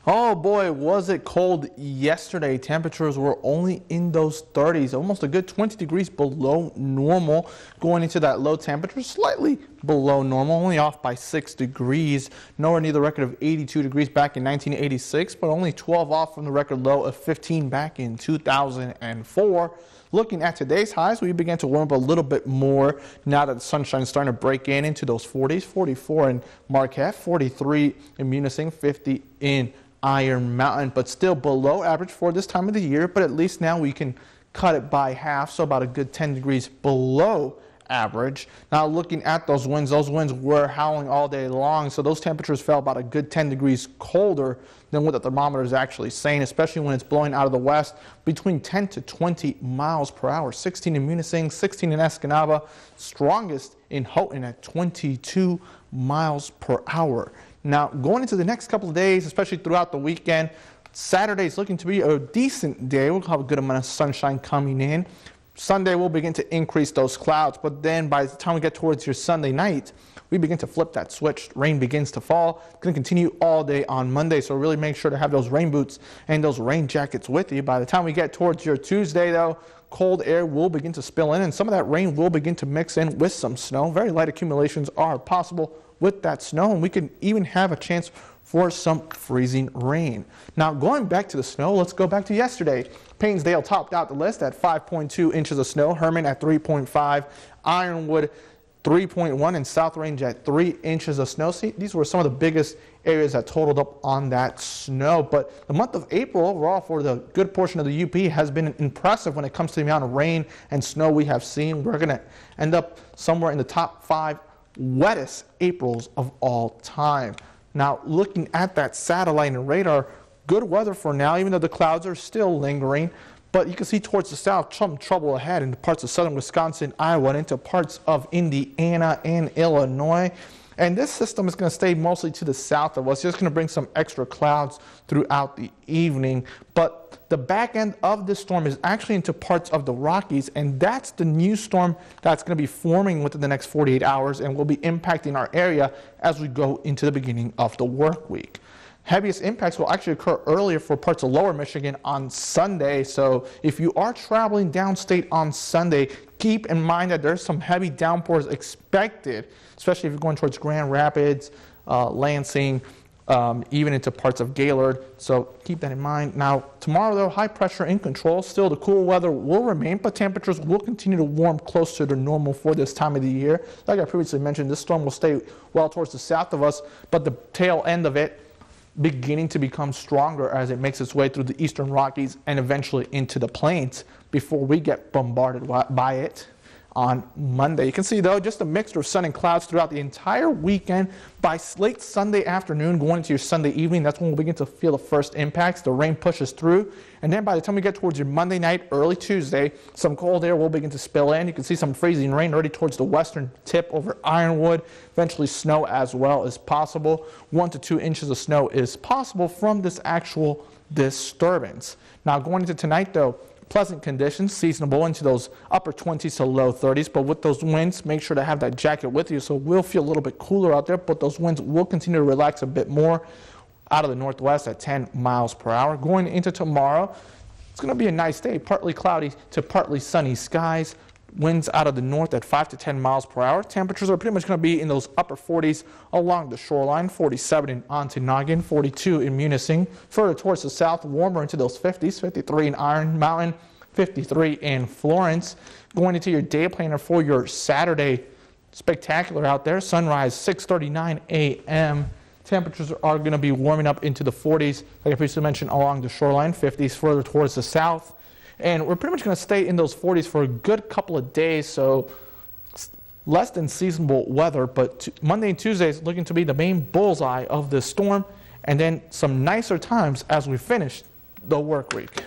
Oh boy, was it cold yesterday. Temperatures were only in those 30s, almost a good 20 degrees below normal going into that low temperature, slightly below normal, only off by 6 degrees. Nowhere near the record of 82 degrees back in 1986, but only 12 off from the record low of 15 back in 2004. Looking at today's highs, we began to warm up a little bit more now that the sunshine is starting to break into those 40s, 44 in Marquette, 43 in Munising, 50 in Iron Mountain, but still below average for this time of the year. But at least now we can cut it by half, so about a good 10 degrees below average. Now looking at those winds were howling all day long, so those temperatures fell about a good 10 degrees colder than what the thermometer is actually saying, especially when it's blowing out of the west between 10 to 20 miles per hour. 16 in Munising, 16 in Escanaba, strongest in Houghton at 22 miles per hour. Now, going into the next couple of days, especially throughout the weekend, Saturday is looking to be a decent day. We'll have a good amount of sunshine coming in. Sunday will begin to increase those clouds, but then by the time we get towards your Sunday night, we begin to flip that switch. Rain begins to fall. It's going to continue all day on Monday, so really make sure to have those rain boots and those rain jackets with you. By the time we get towards your Tuesday, though, cold air will begin to spill in, and some of that rain will begin to mix in with some snow. Very light accumulations are possible with that snow, and we can even have a chance for some freezing rain. Now, going back to the snow, let's go back to yesterday. Painesdale topped out the list at 5.2 inches of snow, Herman at 3.5, Ironwood 3.1, and South Range at 3 inches of snow. See, these were some of the biggest areas that totaled up on that snow. But the month of April overall for the good portion of the UP has been impressive when it comes to the amount of rain and snow we have seen. We're going to end up somewhere in the top 5 wettest Aprils of all time. Now, looking at that satellite and radar, good weather for now, even though the clouds are still lingering. But you can see towards the south, some trouble ahead in parts of southern Wisconsin, Iowa, and into parts of Indiana and Illinois. And this system is going to stay mostly to the south of us. It's just going to bring some extra clouds throughout the evening. But the back end of this storm is actually into parts of the Rockies, and that's the new storm that's going to be forming within the next 48 hours and will be impacting our area as we go into the beginning of the work week. Heaviest impacts will actually occur earlier for parts of lower Michigan on Sunday. So if you are traveling downstate on Sunday, keep in mind that there's some heavy downpours expected, especially if you're going towards Grand Rapids, Lansing, even into parts of Gaylord. So keep that in mind. Now, tomorrow, though, high pressure in control. Still, the cool weather will remain, but temperatures will continue to warm closer to normal for this time of the year. Like I previously mentioned, this storm will stay well towards the south of us, but the tail end of it beginning to become stronger as it makes its way through the eastern Rockies and eventually into the plains before we get bombarded by it on Monday. You can see, though, just a mixture of sun and clouds throughout the entire weekend. By late Sunday afternoon, going into your Sunday evening, that's when we'll begin to feel the first impacts. The rain pushes through, and then by the time we get towards your Monday night, early Tuesday, some cold air will begin to spill in. You can see some freezing rain already towards the western tip over Ironwood. Eventually, snow as well is possible. 1 to 2 inches of snow is possible from this actual disturbance. Now, going into tonight, though, pleasant conditions, seasonable into those upper 20s to low 30s, but with those winds, make sure to have that jacket with you, so we'll feel a little bit cooler out there, but those winds will continue to relax a bit more out of the northwest at 10 miles per hour. Going into tomorrow, it's going to be a nice day, partly cloudy to partly sunny skies. Winds out of the north at 5 to 10 miles per hour. Temperatures are pretty much going to be in those upper 40s along the shoreline. 47 in Ontonagon, 42 in Munising. Further towards the south, warmer into those 50s. 53 in Iron Mountain, 53 in Florence. Going into your day planner for your Saturday, spectacular out there. Sunrise 6:39 a.m. Temperatures are going to be warming up into the 40s, like I previously mentioned, along the shoreline. 50s further towards the south. And we're pretty much going to stay in those 40s for a good couple of days, so less than seasonable weather. But Monday and Tuesday is looking to be the main bullseye of this storm, and then some nicer times as we finish the work week.